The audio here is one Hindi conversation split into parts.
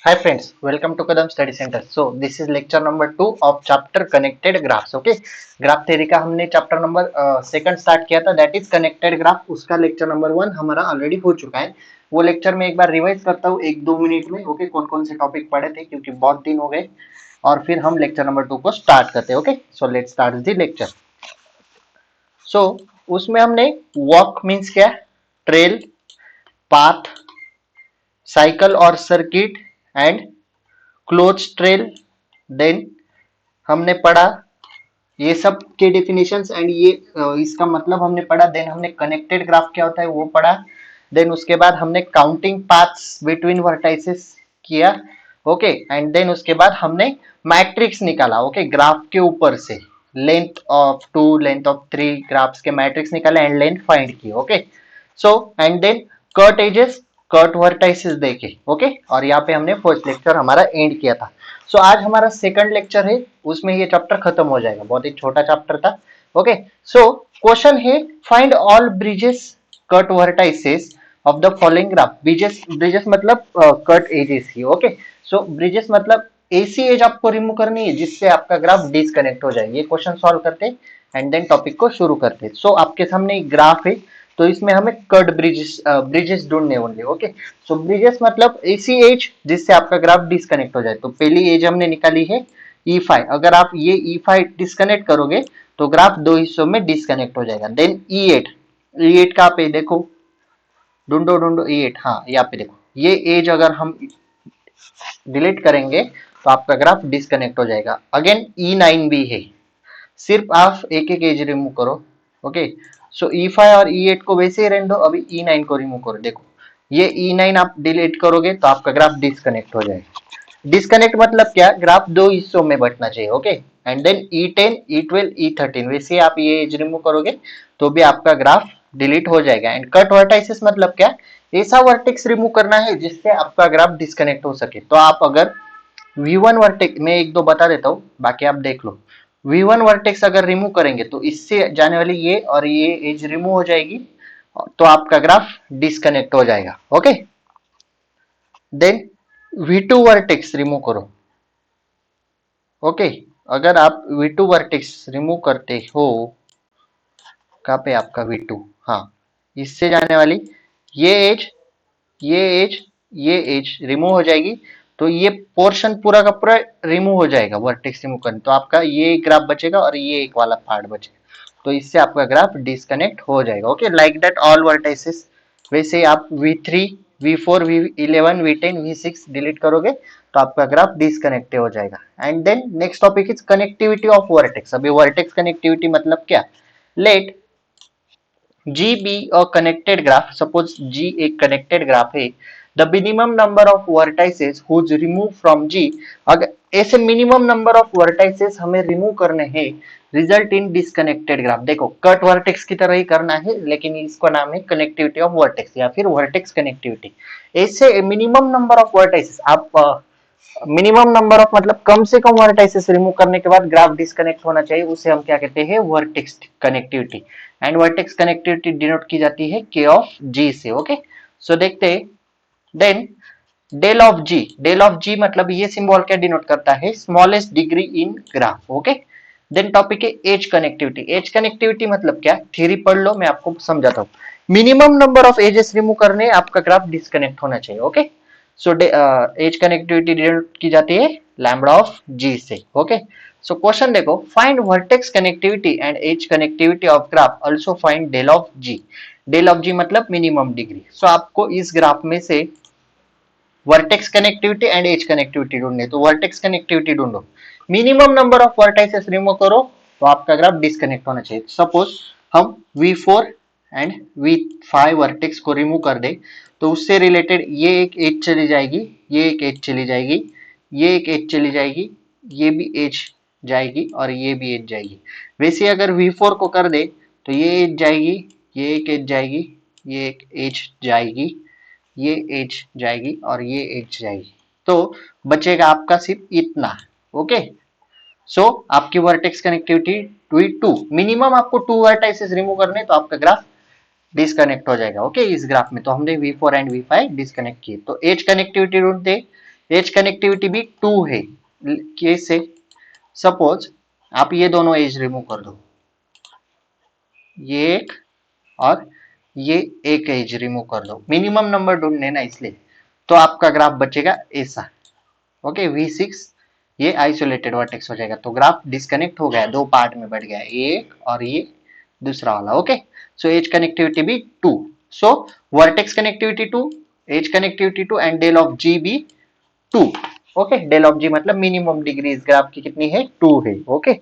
Hi friends, welcome to Kadam Study Center. So this is lecture number 2 of chapter connected graphs. Okay, graph theory का हमने चैप्टर नंबर सेकंड स्टार्ट किया था, दैट इज कनेक्टेड ग्राफ. उसका लेक्चर नंबर 1 हमारा ऑलरेडी हो चुका है. वो लेक्चर में एक बार रिवाइज करता हूँ 1-2 मिनट में. ओके, कौन कौन से टॉपिक पढ़े थे क्योंकि बहुत दिन हो गए, और फिर हम लेक्चर नंबर 2 को स्टार्ट करते हैं. Okay, so let's start the lecture. So उसमें हमने वॉक मीन्स क्या, ट्रेल, पाथ, साइकिल और circuit and close trail, then हमने पढ़ा ये सब के डेफिनेशंस एंड ये इसका मतलब हमने पढ़ा. देन हमने कनेक्टेड ग्राफ क्या होता है वो पढ़ा. देन उसके बाद हमने काउंटिंग पाथ्स बिटवीन वर्टाइसेस किया. ओके, एंड देन उसके बाद हमने मैट्रिक्स निकाला. ओके, ग्राफ के ऊपर से length of 2, length of 3 graphs के मैट्रिक्स निकाले एंड लेंथ फाइंड की. Okay, so and then cut edges, cut vertices देखे. ओके, और यहाँ पे हमने फर्स्ट लेक्चर हमारा एंड किया था. सो आज हमारा सेकंड लेक्चर है, उसमें ये चैप्टर खत्म हो जाएगा. बहुत ही छोटा चैप्टर था. ओके, सो क्वेश्चन है find all bridges cut vertices of the following graph. Bridges, bridges मतलब कट एजेस ही. ओके, सो ब्रिजेस मतलब ऐसी एज आपको रिमूव करनी है जिससे आपका ग्राफ डिस्कनेक्ट हो जाए. ये क्वेश्चन सॉल्व करते एंड देन टॉपिक को शुरू करते. सो आपके सामने एक ग्राफ है, तो इसमें हमें कट ब्रिजेस ढूंढने होंगे. ओके, सो ब्रिजेस मतलब ऐसी एज जिससे आपका ग्राफ डिस्कनेक्ट हो जाए. तो पहली एज हमने निकाली है E5. अगर आप ये E5 डिस्कनेक्ट करोगे तो ग्राफ दो हिस्सों में डिस्कनेक्ट हो जाएगा. देन E8, E8 का पे देखो, ढूंढो ढूंढो E8. हाँ, यहाँ पे देखो, ये एज अगर हम डिलीट करेंगे तो आपका ग्राफ डिस्कनेक्ट हो जाएगा. अगेन E9 भी है, सिर्फ आप एक एक एज रिमूव करो. ओके, सो E5 और E8 को वैसे ही रहने दो. अभी E9 को रिमूव करो. देखो, ये E9 आप डिलीट करोगे तो आपका ग्राफ डिस्कनेक्ट हो जाएगा. डिस्कनेक्ट मतलब क्या, ग्राफ दो हिस्सों में बंटना चाहिए. Okay, and then E10, E12, E13 वैसे आप ये एज रिमूव करोगे तो भी आपका ग्राफ डिलीट हो जाएगा. एंड कट वर्टाइसेस मतलब क्या, ऐसा वर्टेक्स रिमूव करना है जिससे आपका ग्राफ डिस्कनेक्ट हो सके. तो आप अगर V1 वर्टेक्स, मैं एक दो बता देता हूँ बाकी आप देख लो. V1 वर्टेक्स अगर रिमूव करेंगे तो इससे जाने वाली ये और ये एज रिमूव हो जाएगी, तो आपका ग्राफ डिस्कनेक्ट हो जाएगा. Okay, then V2 vertex remove करो. ओके, अगर आप V2 वर्टेक्स रिमूव करते हो, कहाँ पे आपका V2, हाँ, इससे जाने वाली ये एज, ये एज, ये एज रिमूव हो जाएगी. तो ये पोर्शन पूरा का पूरा रिमूव हो जाएगा वर्टेक्स रिमूव करने. तो आपका ये ग्राफ बचेगा और ये एक वाला पार्ट बचेगा. तो इससे आपका ग्राफ डिस्कनेक्ट हो जाएगा. Okay, like that all vertices. वैसे आप V3, V4, V11, V10, V6 delete करोगे तो आपका ग्राफ डिस्कनेक्ट हो जाएगा. And then next topic is connectivity of vertex. अभी वर्टेक्स कनेक्टिविटी मतलब क्या, let G be a connected graph. Suppose G एक connected graph है. The minimum number of vertices whose remove from G, अगर ऐसे minimum number of vertices हमें remove करने हैं, result in disconnected graph. देखो, कट वर्टेक्स की तरह ही करना है लेकिन इसको नाम है कनेक्टिविटी ऑफ वर्टेक्स या फिर वर्टेक्स कनेक्टिविटी. ऐसे मिनिमम नंबर ऑफ वर्टाइसेस, आप मिनिमम नंबर ऑफ मतलब कम से कम वर्टाइसेस रिमूव करने के बाद ग्राफ डिस्कनेक्ट होना चाहिए, उसे हम क्या कहते हैं, vertex connectivity. And vertex connectivity denote की जाती है K ऑफ G से. ओके, सो देखते हैं. Then del of G, del of G मतलब ये सिंबल क्या डिनोट करता है, smallest degree in graph. Okay, then topic है एज कनेक्टिविटी. एज कनेक्टिविटी मतलब क्या, थ्योरी पढ़ लो, मैं आपको समझाता हूँ. Minimum number of edges remove करने आपका ग्राफ डिस्कनेक्ट होना चाहिए. Okay, so as connectivity denote की जाती है लैम्बडा ऑफ G से. ओके, सो क्वेश्चन देखो, find vertex connectivity and edge connectivity of graph, also find del of G. Del of G मतलब मिनिमम डिग्री. सो आपको इस ग्राफ में से vertex connectivity and edge connectivity ढूंढनी है. तो वर्टेक्स कनेक्टिविटी ढूंढो, minimum number of vertices remove करो तो आपका ग्राफ डिस्कनेक्ट होना चाहिए. सपोज हम V4 एंड V5 वर्टेक्स को रिमूव कर दे तो उससे रिलेटेड ये एक एज चली जाएगी, ये एक एज चली जाएगी, ये एक एज चली जाएगी, ये भी एज जाएगी और ये भी एज जाएगी. वैसे अगर V4 को कर दे तो ये एज जाएगी, ये एक एज जाएगी, ये एक एज जाएगी, ये एज जाएगी और ये एज जाएगी. तो बचेगा आपका सिर्फ इतना. ओके, सो आपकी वर्टेक्स कनेक्टिविटी 2, मिनिमम आपको 2 वर्टाइसेस रिमूव करने तो आपका ग्राफ डिस्कनेक्ट हो जाएगा. ओके, इस ग्राफ में तो हमने V4 एंड V5 डिस्कनेक्ट किए. तो एज कनेक्टिविटी ढूंढते, एज कनेक्टिविटी भी 2 है। कैसे? सपोज आप ये दोनों एज रिमूव कर दो, ये एक और ये एक एज रिमूव कर दो, मिनिमम नंबर ढूंढने ना इसलिए, तो आपका ग्राफ बचेगा ऐसा। ओके, V6 ये आइसोलेटेड वर्टेक्स हो जाएगा, तो ग्राफ डिस्कनेक्ट हो गया, दो पार्ट में बढ़ गया, एक और ये दूसरा वाला। ओके, सो एज कनेक्टिविटी भी 2, so vertex connectivity 2, edge connectivity 2 and del of G भी 2। ओके, डेल ऑफ जी मतलब मिनिमम डिग्री इस ग्राफ की कितनी है? 2 है। Okay,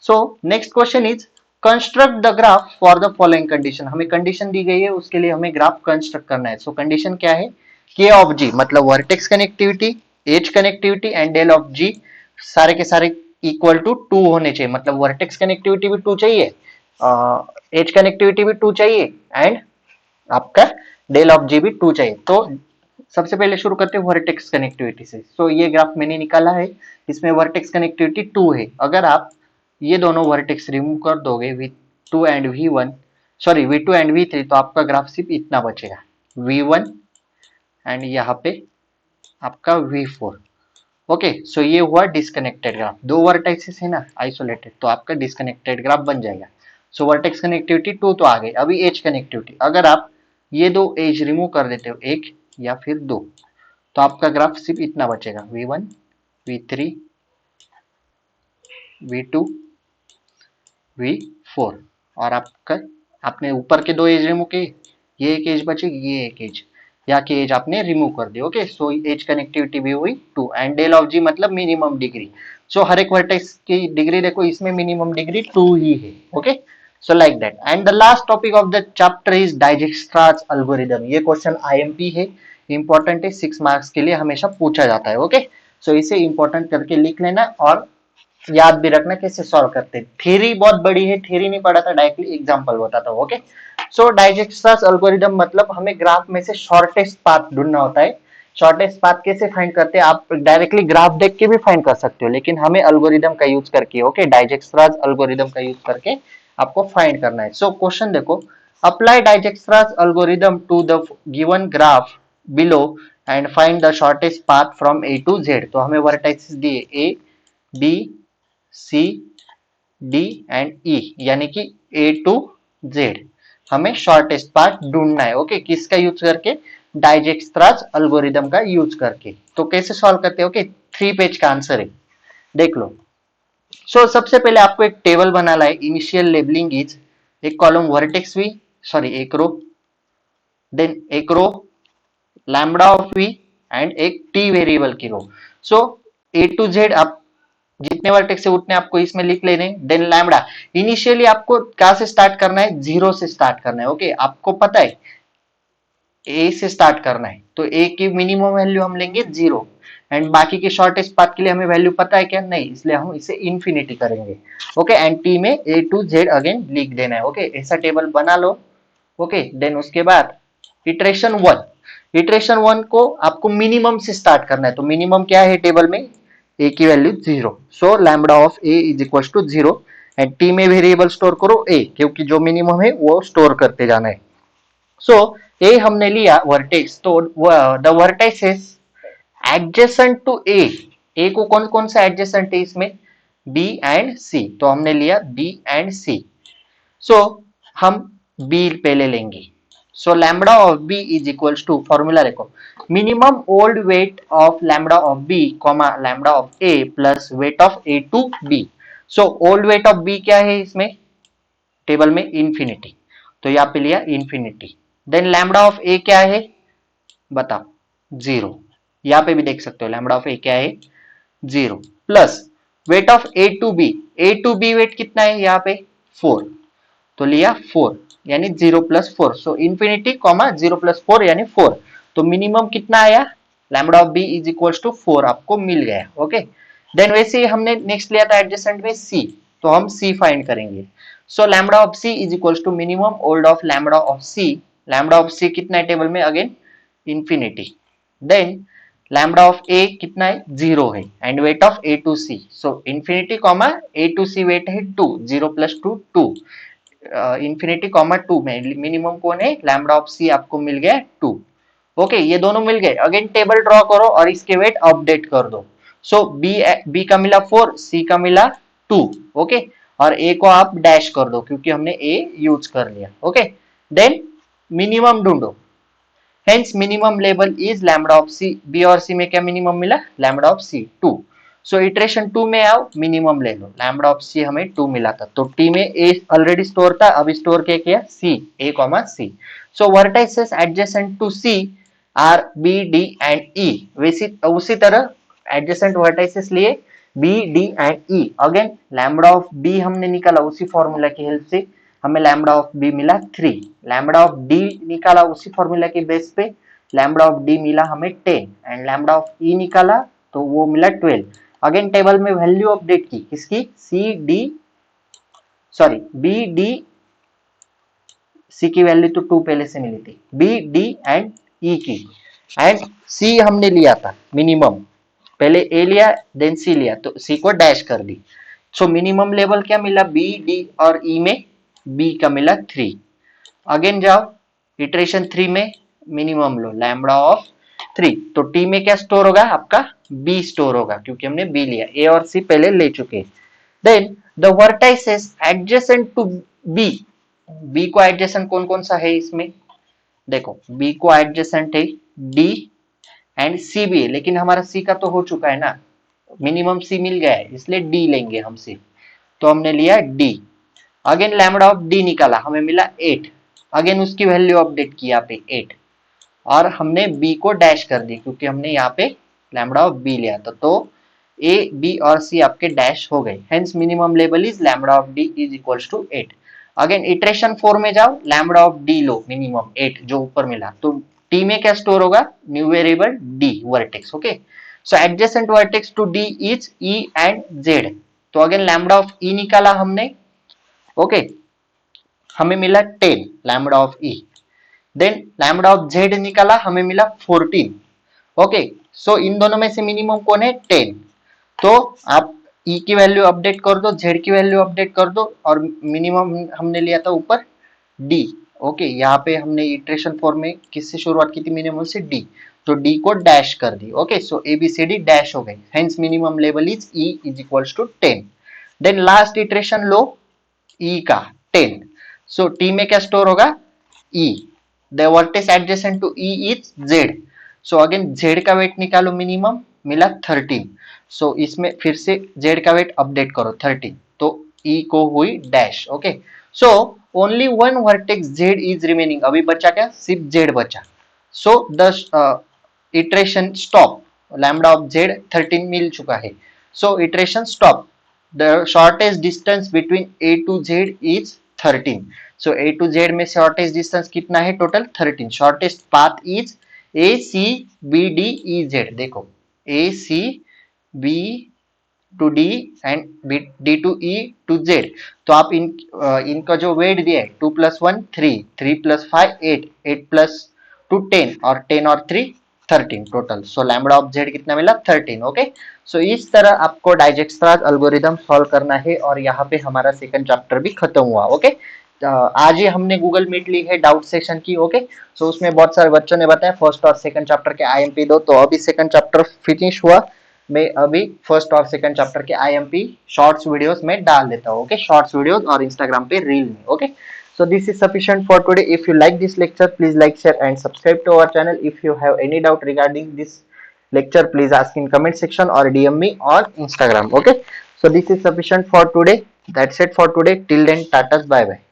so next question is construct the graph for the following condition. हमें कंडीशन दी गई है, उसके लिए हमें ग्राफ कंस्ट्रक्ट करना है। सो कंडीशन क्या है? के ऑफ जी मतलब vertex connectivity, edge connectivity and del of G सारे के सारे इक्वल टू 2 होने चाहिए। मतलब वर्टेक्स कनेक्टिविटी भी 2 चाहिए, एज कनेक्टिविटी भी 2 चाहिए एंड आपका डेल ऑफ जी भी 2 चाहिए। तो सबसे पहले शुरू करते हैं वर्टेक्स कनेक्टिविटी से। सो ये ग्राफ मैंने निकाला है, इसमें वर्टेक्स कनेक्टिविटी 2 है। अगर आप ये दोनों वर्टेक्स रिमूव कर दोगे V2 and V1, sorry V2 and V3, तो आपका ग्राफ सिर्फ इतना बचेगा, V1 एंड यहाँ पे आपका V4। ओके, सो ये हुआ डिस्कनेक्टेड ग्राफ, दो वर्टेक्सेस है ना आइसोलेटेड, तो आपका डिस्कनेक्टेड ग्राफ बन जाएगा। सो वर्टेक्स कनेक्टिविटी 2 तो आ गई। अभी एज कनेक्टिविटी, अगर आप ये दो एज रिमूव कर देते हो, एक या फिर दो, तो आपका ग्राफ सिर्फ इतना बचेगा, V1, V3, V2, V4। और आपका आपने ऊपर के दो एज रिमूव किए, ये एक एज बचेगी, ये एक एज, या की एज आपने रिमूव कर दी। ओके, सो एज कनेक्टिविटी भी हुई 2 एंड डेल ऑफ जी मतलब मिनिमम डिग्री। सो हर एक वर्टेक्स की डिग्री देखो, इसमें मिनिमम डिग्री 2 ही है। Okay, so like that. And the last topic of the chapter is Dijkstra's algorithm. ये क्वेश्चन आईएमपी है, इंपॉर्टेंट है, 6 मार्क्स के लिए हमेशा पूछा जाता है। ओके, सो इसे इंपॉर्टेंट करके लिख लेना और याद भी रखना कैसे सॉल्व करते हैं। थ्योरी बहुत बड़ी है, थ्योरी नहीं पढ़ा था, डायरेक्टली एग्जांपल बताता हूँ। ओके, सो डाइजेक्स्ट्रास एल्गोरिथम मतलब हमें ग्राफ में से शॉर्टेस्ट पाथ ढूंढना होता है। शॉर्टेस्ट पाथ कैसे फाइंड करते हैं? आप डायरेक्टली ग्राफ देख के भी फाइंड कर सकते हो, लेकिन हमें एल्गोरिथम का यूज करके, ओके, डाइजेक्स्ट्रास एल्गोरिथम का यूज करके आपको फाइंड करना है। सो क्वेश्चन देखो, apply Dijkstra's algorithm to the given graph below and find the shortest path from A to Z. तो हमें वर्टेक्सेस दिए A, B, C, D and E, यानी कि ए टू जेड। हमें शॉर्टेस्ट पाथ ढूंढना है। ओके, किसका यूज करके? डाइजेक्स्ट्रास एल्गोरिथम का यूज करके। तो कैसे सॉल्व करते हैं? ओके, 3 पेज का आंसर है, देख लो। सो सबसे पहले आपको एक टेबल बनाना है। इनिशियल लेबलिंग इज, एक कॉलम वर्टेक्स वी, सॉरी एक रो, देन एक रो लैम्बडा ऑफ वी एंड एक टी वेरिएबल की रो। सो ए टू जेड आप जितने वर्टेक्स है उतने आपको इसमें लिख लेने। देन लैम्बडा, इनिशियली आपको कहां से स्टार्ट करना है? 0 से स्टार्ट करना है। ओके, आपको पता है ए से स्टार्ट करना है, तो ए की मिनिमम वैल्यू हम लेंगे 0 एंड बाकी के शॉर्टेस्ट पाथ के लिए हमें वैल्यू पता है क्या? नहीं, इसलिए हम इसे इन्फिनिटी करेंगे। ओके, एंड टी में ए टू जेड अगेन लिख देना है। ओके, ऐसा टेबल बना लो। ओके, देन उसके बाद इटरेशन 1, इटरेशन 1 को आपको मिनिमम से स्टार्ट करना है। तो मिनिमम क्या है टेबल में? ए की value 0, so lambda of A is equal to 0 and T में वेरिएबल स्टोर करो ए, क्योंकि जो मिनिमम है वो स्टोर करते जाना है। सो ए हमने लिया वर्टेक्स, तो द वर्टेक्सेस एडजेसेंट टू ए को कौन कौन सा एडजेसेंट है इसमें? बी एंड सी, तो हमने लिया बी एंड सी। सो हम बी पहले लेंगे। So lambda of B is equals to, formula देखो, minimum old weight of lambda of B comma lambda of A plus weight of A to B. So old weight of B क्या है इसमें टेबल में? इंफिनिटी, तो यहाँ पे लिया इंफिनिटी। देन लैम्बडा ऑफ ए क्या है बताओ? 0। यहाँ पे भी देख सकते हो लैम्बडा ऑफ ए क्या है? 0 plus weight of A to B, A to B weight कितना है यहाँ पे? 4, तो लिया 4 यानी 0 plus 4। So infinity comma 0 plus 4 यानी 4। तो मिनिमम कितना आया? Lambda of B is equal to 4 आपको मिल गया। ओके, देन वैसे ही हमने नेक्स्ट लिया था एडजेसेंट में सी, तो हम सी फाइंड करेंगे। So lambda of C is equal to minimum old of lambda of C. Lambda of C कितना है टेबल में? Again infinity. Then lambda of A कितना है? 0 है and weight of A to C, so infinity comma A to C weight है 2, 0 प्लस 2 2, इंफिनिटी कॉमा 2 में मिनिमम कौन है? लैम्बडा ऑफ सी आपको मिल गया 2। ओके ये दोनों मिल गए। अगेन टेबल ड्रॉ करो और इसके वेट अपडेट कर दो। सो बी का मिला 4, सी का मिला 2। ओके और ए को आप डैश कर दो क्योंकि हमने ए यूज कर लिया। ओके देन मिनिमम ढूंढो। Hence minimum level is lambda of C. B और सी में क्या मिनिमम मिला? Lambda of C 2। So iteration 2 में आओ, मिनिमम ले लो। लैम्बडा ऑफ सी हमें 2 मिला था, तो टी में ए ऑलरेडी स्टोर था, अब स्टोर क्या किया? C, A comma C. So vertices adjacent to C are B D and E. वैसी उसी तरह एडजेसेंट वर्टाइसेस लिए B D and E. Again lambda of B हमने निकाला उसी फॉर्मूला की हेल्प से, हमें लैम्बडा ऑफ बी मिला 3। लैम्बडा ऑफ डी निकाला उसी फॉर्मूला के बेस पे, लैम्बडा ऑफ डी मिला हमें 10 एंड लैम्बडा ऑफ ई निकाला तो वो मिला 12। अगेन टेबल में वैल्यू अपडेट की किसकी? C D sorry B D, C की वैल्यू तो 2 पहले से मिली थी, बी डी एंड ई की। एंड सी हमने लिया था मिनिमम, पहले ए लिया देन सी लिया तो सी को डैश कर दी। सो मिनिमम लेवल क्या मिला? बी डी और ई में बी का मिला 3। अगेन जाओ इटरेशन 3 में मिनिमम लो लैम्बडा ऑफ 3। तो टी में क्या स्टोर होगा? आपका बी स्टोर होगा क्योंकि हमने बी लिया, ए और सी पहले ले चुके। Then the vertices adjacent to B. B को एडजेसेंट कौन कौन सा है इसमें? देखो बी को एडजेसेंट है डी एंड सी भी है, लेकिन हमारा सी का तो हो चुका है ना, मिनिमम सी मिल गया है इसलिए डी लेंगे हम सी, तो हमने लिया D. Again lambda of D निकाला, हमें मिला 8। अगेन उसकी वैल्यू अपडेट की यहाँ पे 8 और हमने बी को डैश कर दी क्योंकि हमने यहाँ पे लैम्बडा ऑफ बी लिया था, तो ए बी और सी आपके डैश हो गए। Hence minimum level is lambda of D is equals to 8। Again iteration 4 में जाओ, लैम्बडा ऑफ डी लो मिनिमम 8 जो ऊपर मिला, तो टी में क्या स्टोर होगा? New variable D vertex. Okay so adjacent vertex to D is E and Z. तो अगेन लैम्बडा ऑफ ई निकाला हमने। ओके हमें मिला 10 lambda of E. Then lambda of Z निकाला, हमें मिला 14। ओके सो इन दोनों में से मिनिमम कौन है? 10। तो आप ई की वैल्यू अपडेट कर दो, जेड की वैल्यू अपडेट कर दो और मिनिमम हमने लिया था ऊपर डी। ओके यहाँ पे हमने इटरेशन फॉर्म में किससे शुरुआत की थी? मिनिमम से डी, तो डी को डैश कर दी। Okay so A B C D dash हो गए, hence minimum level is E is equals to 10। Then last iteration लो ई का 10। सो टी में क्या स्टोर होगा? E. The vertex adjacent to E is Z. So again Z का वेट निकालो, मिनिमम मिला 13। सो इसमें फिर से जेड का वेट अपडेट करो 13, तो ई को हुई dash. Okay so only one vertex Z is remaining. अभी बचा क्या? सिर्फ जेड बचा। So the iteration stop, lambda of Z 13 मिल चुका है, so iteration stop. The shortest distance between A to Z is 13. So A to Z में shortest distance कितना है? Total 13. Shortest path is A C B D E Z। देखो A C B to D and D to E to Z। तो आप इनका जो वेट दिया है 2 + 1 3, 3 + 5 8, 8 + 2 10 और 10 और 3 13 total. So lambda of Z कितना मिला? 13। ओके सो इस तरह आपको डाइजेक्स्ट्राज एल्गोरिथम सॉल्व करना है और यहाँ पे हमारा सेकंड चैप्टर भी खत्म हुआ। ओके आज ही हमने गूगल मीट ली है डाउट सेशन की। ओके सो उसमें बहुत सारे बच्चों ने बताया फर्स्ट और सेकंड चैप्टर के आईएमपी दो, तो अभी सेकंड चैप्टर फिनिश हुआ, मैं अभी फर्स्ट और सेकंड चैप्टर के आईएमपी शॉर्ट्स वीडियोस में डाल देता हूँ। ओके शॉर्ट्स वीडियोस और इंस्टाग्राम पे रील में। Okay so this is sufficient for today. If you like this lecture, please like, share and subscribe to our channel. If you have any doubt regarding this lecture, please ask in comment section or DM me on Instagram. Okay so this is sufficient for today. That's it for today. Till then, tatas, bye bye.